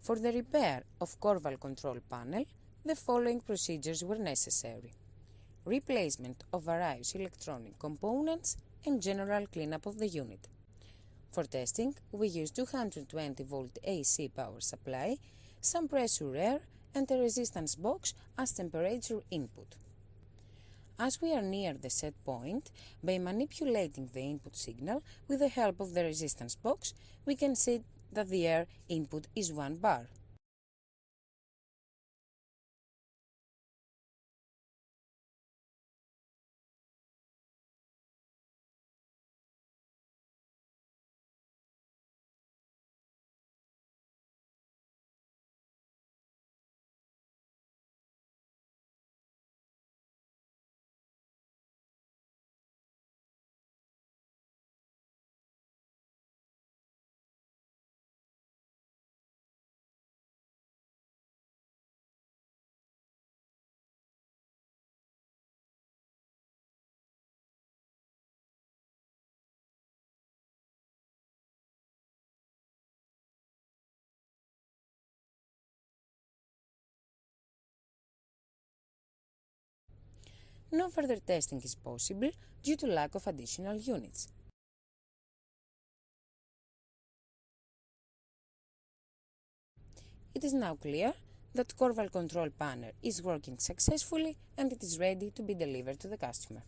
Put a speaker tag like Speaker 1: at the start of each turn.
Speaker 1: For the repair of Korval control panel, the following procedures were necessary: replacement of various electronic components and general cleanup of the unit. For testing, we used 220-volt AC power supply, some pressure air, and a resistance box as temperature input. As we are near the set point, by manipulating the input signal with the help of the resistance box, we can see that the air input is 1 bar. No further testing is possible due to lack of additional units. It is now clear that Korval control panel is working successfully and it is ready to be delivered to the customer.